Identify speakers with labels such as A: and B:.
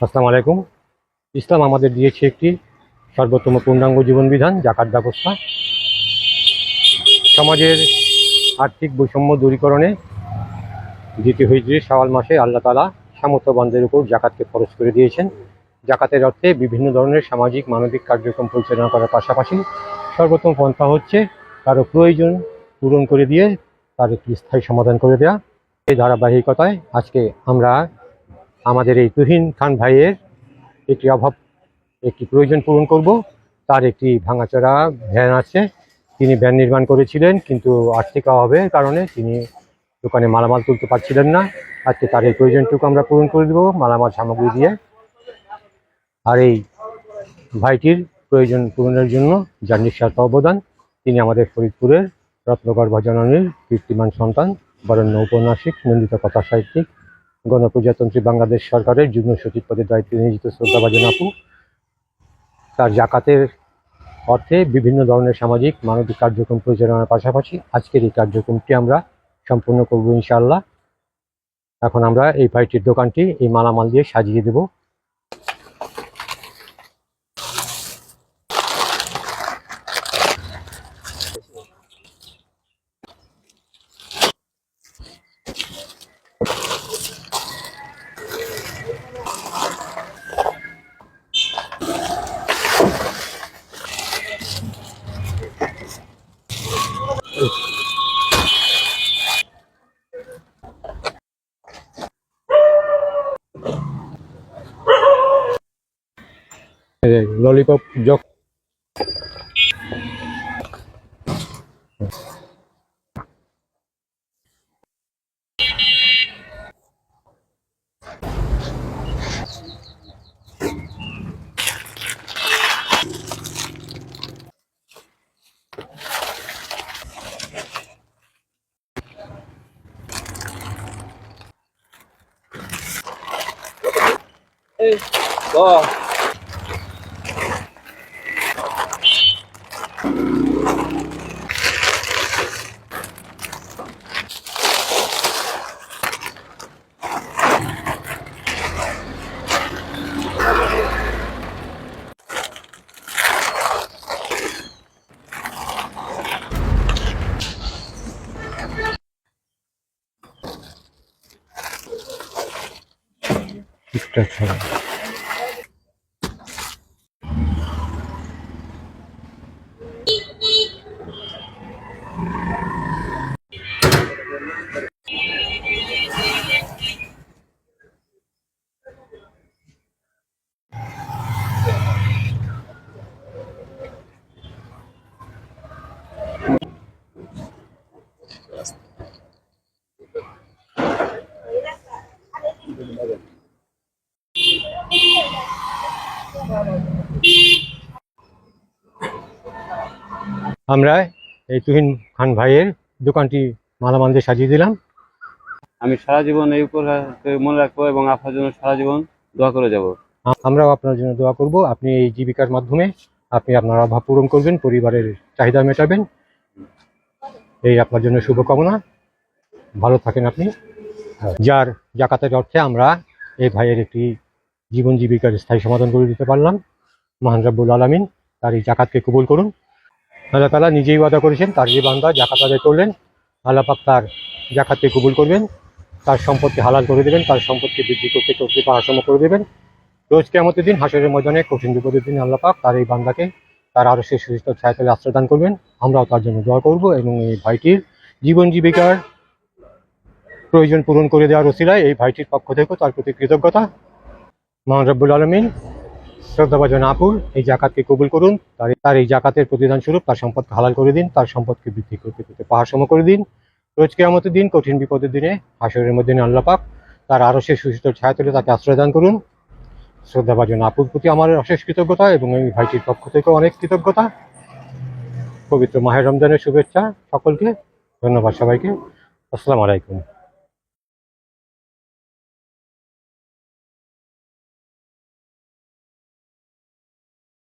A: আসসালামু আলাইকুম। ইসলাম আমাদের দিয়েছে একটি সর্বোত্তম পূর্ণাঙ্গ জীবন বিধান, জাকাত ব্যবস্থা। সমাজের আর্থিক বৈষম্য দূরীকরণে দ্বিতীয় হিজরি শাওয়াল মাসে আল্লাহ তাআলা সামর্থ্যবানদের উপর জাকাতকে ফরজ করে দিয়েছেন। জাকাতের অর্থে বিভিন্ন ধরনের সামাজিক মানবিক কার্যক্রম পরিচালনা করার পাশাপাশি সর্বোত্তম পন্থা হচ্ছে কারো প্রয়োজন পূরণ করে দিয়ে তার একটি স্থায়ী সমাধান করে দেওয়া। এই ধারাবাহিকতায় আজকে আমরা আমাদের এই তুহিন খান ভাইয়ের একটি প্রয়োজন পূরণ করব। তার একটি ভাঙাচোরা ভ্যান আছে, তিনি ভ্যান নির্মাণ করেছিলেন, কিন্তু আর্থিক অভাবের কারণে তিনি দোকানে মালামাল তুলতে পারছিলেন না। আজকে তার এই প্রয়োজনটুকু আমরা পূরণ করে দেবো মালামাল সামগ্রী দিয়ে। আর এই ভাইটির প্রয়োজন পূরণের জন্য যার নিঃস্বার্থ অবদান, তিনি আমাদের ফরিদপুরের রত্নগর্ভা জননীর কীর্তিমান সন্তান, বরেণ্য ঔপন্যাসিক, নন্দিত কথা সাহিত্যিক, গণপ্রজাতন্ত্রী বাংলাদেশ সরকারের যুগ্ম সচিব পদের দায়িত্বে নিয়োজিত শ্রদ্ধাভাজন আপু। তার জাকাতের অর্থে বিভিন্ন ধরনের সামাজিক মানবিক কার্যক্রম পরিচালনার পাশাপাশি আজকের এই কার্যক্রমটি আমরা সম্পূর্ণ করব ইনশাআল্লাহ। এখন আমরা এই ভাইটির দোকানটি এই মালামাল দিয়ে সাজিয়ে দেব। ললিপপ জগ আমরা এই তুহিন খান ভাইয়ের দোকানটি মালামাল দিয়ে সাজিয়ে দিলাম।
B: আমি সারা জীবন এই উপহার মনে রাখবো এবং আপনার জন্য সারা জীবন দোয়া করে যাব।
A: আমরাও আপনার জন্য দোয়া করব। আপনি এই জীবিকার মাধ্যমে আপনি আপনার অভাব পূরণ করবেন, পরিবারের চাহিদা মেটাবেন। এই আপনার জন্য শুভকামনা। ভালো থাকেন আপনি। যার জাকাতের অর্থে আমরা এই ভাইয়ের একটি জীবন জীবিকার স্থায়ী সমাধান করে দিতে পারলাম। মহান রব্বুল আলামিন তার এই জাকাতকে কবুল করুন। আল্লাহ তাআলা নিজেই ওয়াদা করেছেন, তার যে বান্দা জাকাত আদায় করলেন আল্লাহ পাক তার জাকাতকে কবুল করবেন, তার সম্পদকে হালাল করে দেবেন, তার সম্পদকে বৃদ্ধি করতে করতে পাহাড়সম করে দেবেন। রোজ কিয়ামতের দিন হাসরের ময়দানে কঠিন বিপদের দিন আল্লাহ পাক তার এই বান্দাকে তার আরো শেষ সুস্থ ছায়াতলে আশ্রয় দান করবেন। আমরাও তার জন্য দোয়া করব এবং এই ভাইটির জীবন জীবিকার প্রয়োজন পূরণ করে দেওয়ার ওসিলায় এই ভাইটির পক্ষ থেকেও তার প্রতি কৃতজ্ঞতা। মহান রব্বুল আলামিন শ্রদ্ধাভাজন আপুর এই জাকাতকে কবুল করুন। তার এই জাকাতের প্রতিদান স্বরূপ তার সম্পদকে হালাল করে দিন, তার সম্পদকে বৃদ্ধি করতে করতে পাহাড়সম করে দিন। রোজ কিয়ামতের দিন কঠিন বিপদের দিনে হাসরের মধ্যে আল্লাহ পাক তার আরো শেষ সুস্থ ছায়াতলে তাকে আশ্রয় দান করুন। শ্রদ্ধাভাজন আপুর প্রতি আমার অশেষ কৃতজ্ঞতা এবং এই ভাইটির পক্ষ থেকেও অনেক কৃতজ্ঞতা। পবিত্র মাহে রমজানের শুভেচ্ছা সকলকে। ধন্যবাদ সবাইকে। আসসালামু আলাইকুম।